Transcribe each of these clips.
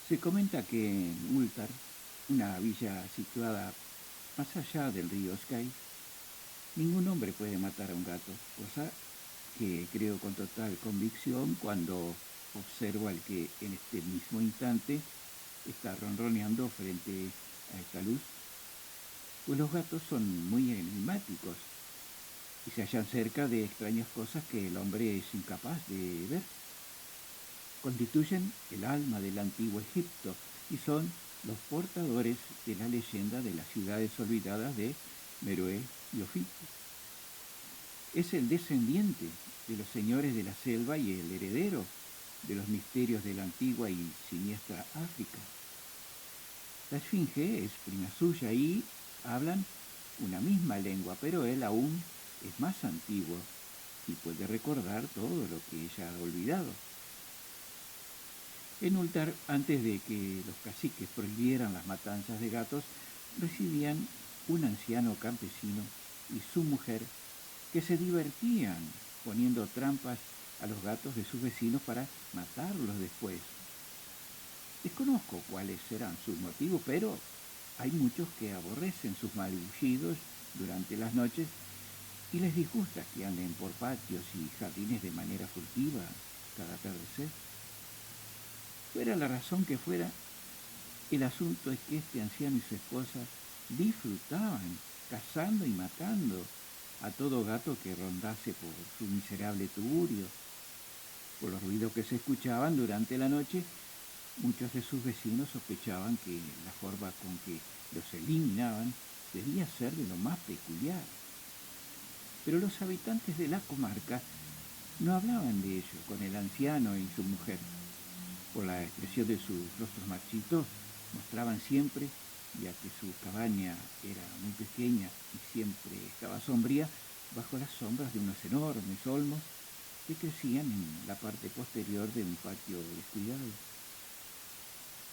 Se comenta que en Ultar, una villa situada más allá del río Sky, ningún hombre puede matar a un gato, cosa que creo con total convicción cuando observo al que en este mismo instante está ronroneando frente a esta luz, pues los gatos son muy enigmáticos y se hallan cerca de extrañas cosas que el hombre es incapaz de ver. Constituyen el alma del antiguo Egipto y son los portadores de la leyenda de las ciudades olvidadas de Meroé y Ofid. Es el descendiente de los señores de la selva y el heredero de los misterios de la antigua y siniestra África. La esfinge es prima suya y hablan una misma lengua, pero él aún es más antiguo y puede recordar todo lo que ella ha olvidado. En Ultar, antes de que los caciques prohibieran las matanzas de gatos, residían un anciano campesino y su mujer que se divertían poniendo trampas a los gatos de sus vecinos para matarlos después. Desconozco cuáles serán sus motivos, pero hay muchos que aborrecen sus malullidos durante las noches y les disgusta que anden por patios y jardines de manera furtiva cada atardecer. Fuera la razón que fuera, el asunto es que este anciano y su esposa disfrutaban cazando y matando a todo gato que rondase por su miserable tugurio. Por los ruidos que se escuchaban durante la noche, muchos de sus vecinos sospechaban que la forma con que los eliminaban debía ser de lo más peculiar. Pero los habitantes de la comarca no hablaban de ello con el anciano y su mujer. Por la expresión de sus rostros marchitos, mostraban siempre, ya que su cabaña era muy pequeña y siempre estaba sombría, bajo las sombras de unos enormes olmos que crecían en la parte posterior de un patio descuidado.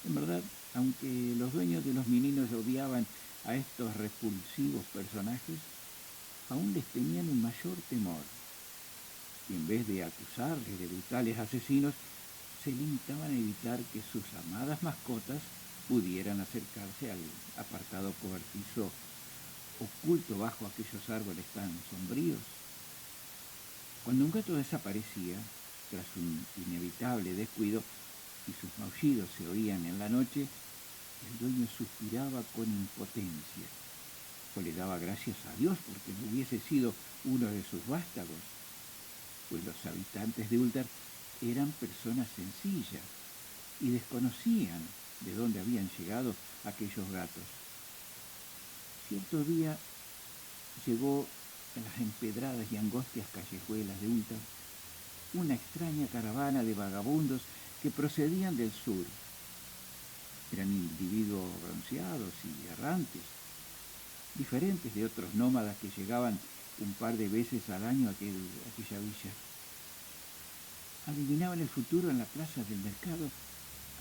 En verdad, aunque los dueños de los meninos odiaban a estos repulsivos personajes, aún les tenían un mayor temor, y en vez de acusarles de brutales asesinos, se limitaban a evitar que sus amadas mascotas pudieran acercarse al apartado cobertizo oculto bajo aquellos árboles tan sombríos. Cuando un gato desaparecía, tras un inevitable descuido, y sus maullidos se oían en la noche, el dueño suspiraba con impotencia, o le daba gracias a Dios porque no hubiese sido uno de sus vástagos, pues los habitantes de Ultar eran personas sencillas y desconocían de dónde habían llegado aquellos gatos. Cierto día llegó a las empedradas y angostias callejuelas de Ultar una extraña caravana de vagabundos que procedían del sur. Eran individuos bronceados y errantes, diferentes de otros nómadas que llegaban un par de veces al año a aquella villa. Adivinaban el futuro en la plaza del mercado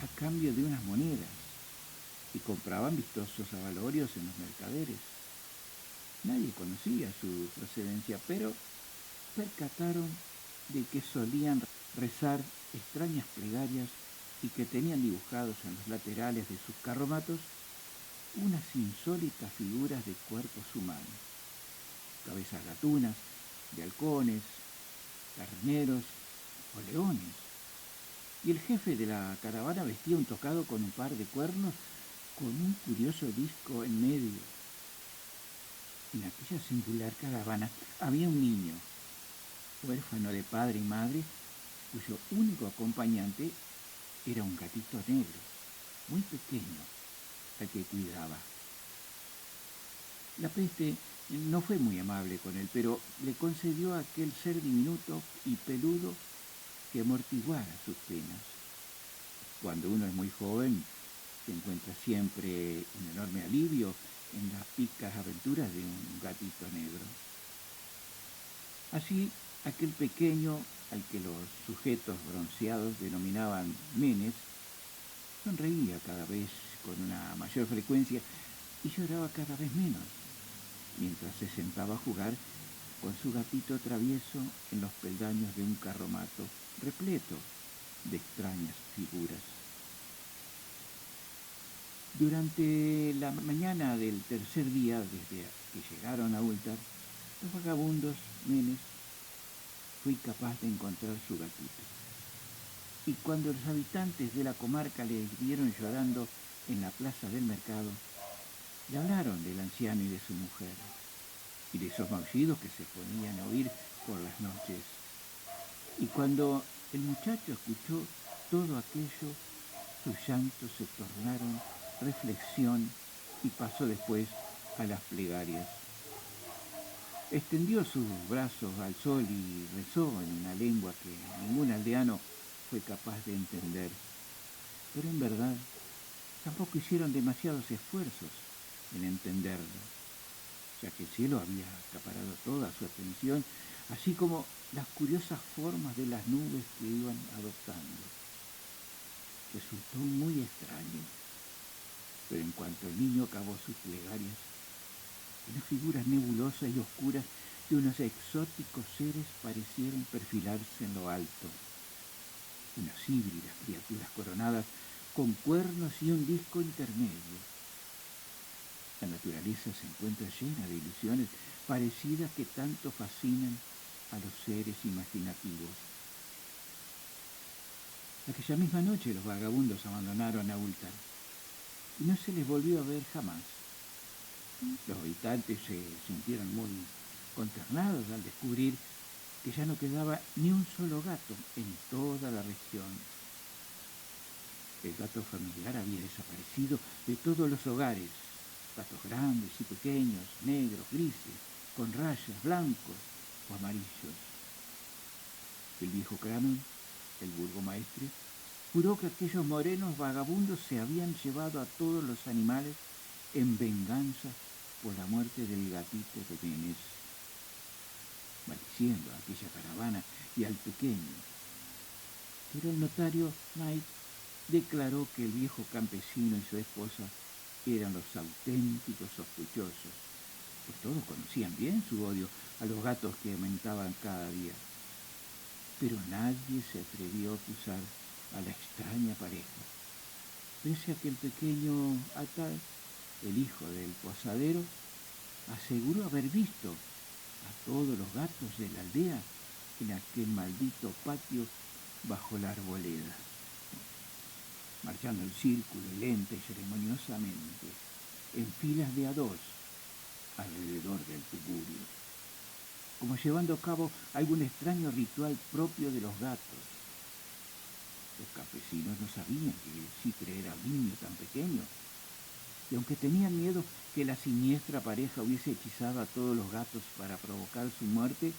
a cambio de unas monedas y compraban vistosos avalorios en los mercaderes. Nadie conocía su procedencia, pero percataron de que solían rezar extrañas plegarias y que tenían dibujados en los laterales de sus carromatos unas insólitas figuras de cuerpos humanos, cabezas gatunas, de halcones, carneros o leones. Y el jefe de la caravana vestía un tocado con un par de cuernos con un curioso disco en medio. En aquella singular caravana había un niño, huérfano de padre y madre, cuyo único acompañante era un gatito negro, muy pequeño, al que cuidaba. La peste no fue muy amable con él, pero le concedió a aquel ser diminuto y peludo que amortiguara sus penas. Cuando uno es muy joven, se encuentra siempre un enorme alivio en las picas aventuras de un gatito negro. Así, aquel pequeño, al que los sujetos bronceados denominaban Menes, sonreía cada vez con una mayor frecuencia y lloraba cada vez menos, mientras se sentaba a jugar con su gatito travieso en los peldaños de un carromato repleto de extrañas figuras. Durante la mañana del tercer día, desde que llegaron a Ultar, los vagabundos Menes fue incapaz de encontrar su gatito. Y cuando los habitantes de la comarca le vieron llorando en la plaza del mercado, le hablaron del anciano y de su mujer, y de esos maullidos que se ponían a oír por las noches. Y cuando el muchacho escuchó todo aquello, sus llantos se tornaron reflexión y pasó después a las plegarias. Extendió sus brazos al sol y rezó en una lengua que ningún aldeano fue capaz de entender. Pero en verdad tampoco hicieron demasiados esfuerzos en entenderlo, ya que el cielo había acaparado toda su atención, así como las curiosas formas de las nubes que iban adoptando. Resultó muy extraño, pero en cuanto el niño acabó sus plegarias, las figuras nebulosas y oscuras de unos exóticos seres parecieron perfilarse en lo alto. Unas híbridas criaturas coronadas con cuernos y un disco intermedio. La naturaleza se encuentra llena de ilusiones parecidas que tanto fascinan a los seres imaginativos. Aquella misma noche los vagabundos abandonaron a Ultar y no se les volvió a ver jamás. Los habitantes se sintieron muy consternados al descubrir que ya no quedaba ni un solo gato en toda la región. El gato familiar había desaparecido de todos los hogares, gatos grandes y pequeños, negros, grises, con rayas, blancos o amarillos. El viejo Cranon, el burgomaestre, juró que aquellos morenos vagabundos se habían llevado a todos los animales en venganza por la muerte del gatito de Menes, maldiciendo a aquella caravana y al pequeño. Pero el notario Knight declaró que el viejo campesino y su esposa eran los auténticos sospechosos, pues todos conocían bien su odio a los gatos que aumentaban cada día. Pero nadie se atrevió a acusar a la extraña pareja, pese a que el pequeño Atal, el hijo del posadero, aseguró haber visto a todos los gatos de la aldea en aquel maldito patio bajo la arboleda, marchando en círculo lenta y ceremoniosamente, en filas de a dos, alrededor del tugurio, como llevando a cabo algún extraño ritual propio de los gatos. Los campesinos no sabían que el citre era un niño tan pequeño, y aunque tenían miedo que la siniestra pareja hubiese hechizado a todos los gatos para provocar su muerte,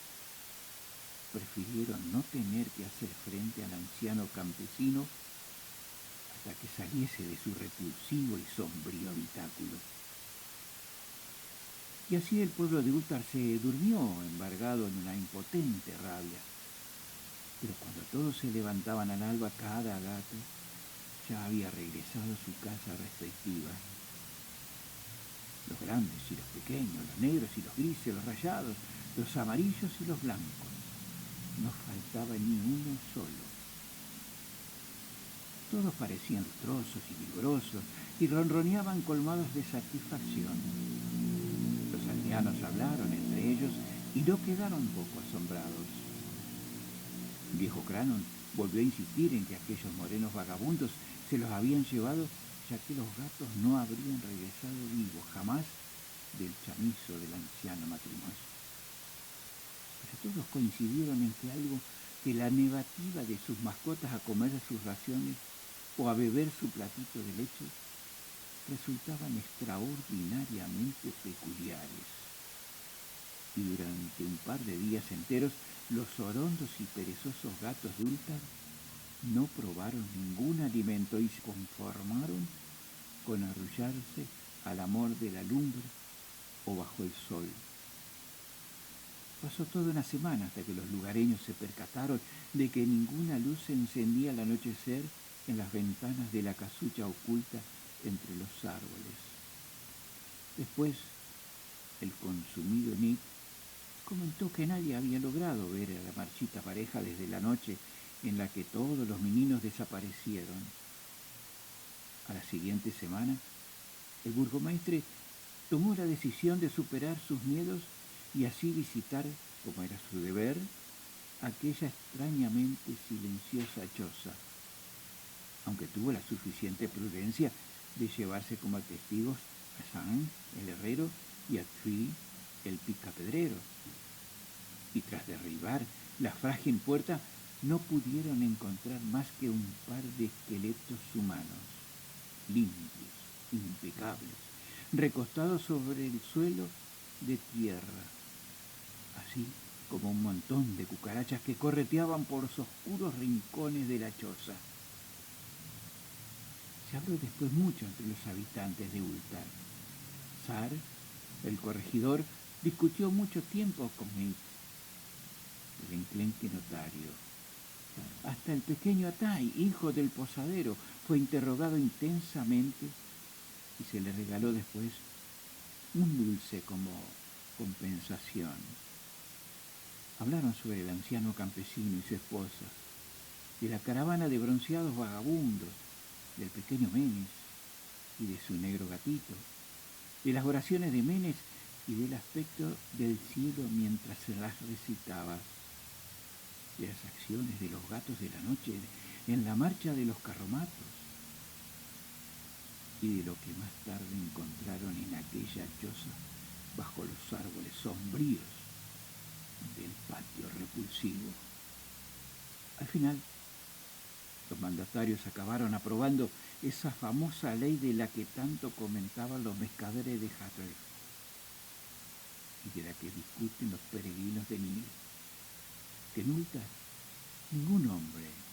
prefirieron no tener que hacer frente al anciano campesino hasta que saliese de su repulsivo y sombrío habitáculo. Y así el pueblo de Ultar se durmió embargado en una impotente rabia. Pero cuando todos se levantaban al alba, cada gato ya había regresado a su casa respectiva. Los grandes y los pequeños, los negros y los grises, los rayados, los amarillos y los blancos. No faltaba ni uno solo. Todos parecían lustrosos y vigorosos y ronroneaban colmados de satisfacción. Los aldeanos hablaron entre ellos y no quedaron poco asombrados. El viejo Cranon volvió a insistir en que aquellos morenos vagabundos se los habían llevado, ya que los gatos no habrían regresado vivos jamás del chamizo del anciano matrimonio. Pero todos coincidieron en que la negativa de sus mascotas a comer sus raciones o a beber su platito de leche resultaban extraordinariamente peculiares. Y durante un par de días enteros, los orondos y perezosos gatos de Ultar no probaron ningún alimento y se conformaron con arrullarse al amor de la lumbre o bajo el sol. Pasó toda una semana hasta que los lugareños se percataron de que ninguna luz se encendía al anochecer en las ventanas de la casucha oculta entre los árboles. Después, el consumido Nick comentó que nadie había logrado ver a la marchita pareja desde la noche en la que todos los meninos desaparecieron. A la siguiente semana, El burgomaestre tomó la decisión de superar sus miedos y así visitar, como era su deber, aquella extrañamente silenciosa choza, aunque tuvo la suficiente prudencia de llevarse como testigos a Jean, el herrero, y a Tree, el picapedrero. Y tras derribar la frágil puerta, no pudieron encontrar más que un par de esqueletos humanos, limpios, impecables, recostados sobre el suelo de tierra, así como un montón de cucarachas que correteaban por los oscuros rincones de la choza. Se habló después mucho entre los habitantes de Ultar. Sar, el corregidor, discutió mucho tiempo con Mick, el enclenque notario. Hasta el pequeño Atay, hijo del posadero, fue interrogado intensamente y se le regaló después un dulce como compensación. Hablaron sobre el anciano campesino y su esposa, de la caravana de bronceados vagabundos, del pequeño Menes y de su negro gatito, de las oraciones de Menes y del aspecto del cielo mientras se las recitaba, de las acciones de los gatos de la noche en la marcha de los carromatos y de lo que más tarde encontraron en aquella choza bajo los árboles sombríos del patio repulsivo. Al final, los mandatarios acabaron aprobando esa famosa ley de la que tanto comentaban los pescadores de Hatter y de la que discuten los peregrinos de Nínive, que en Ultar ningún hombre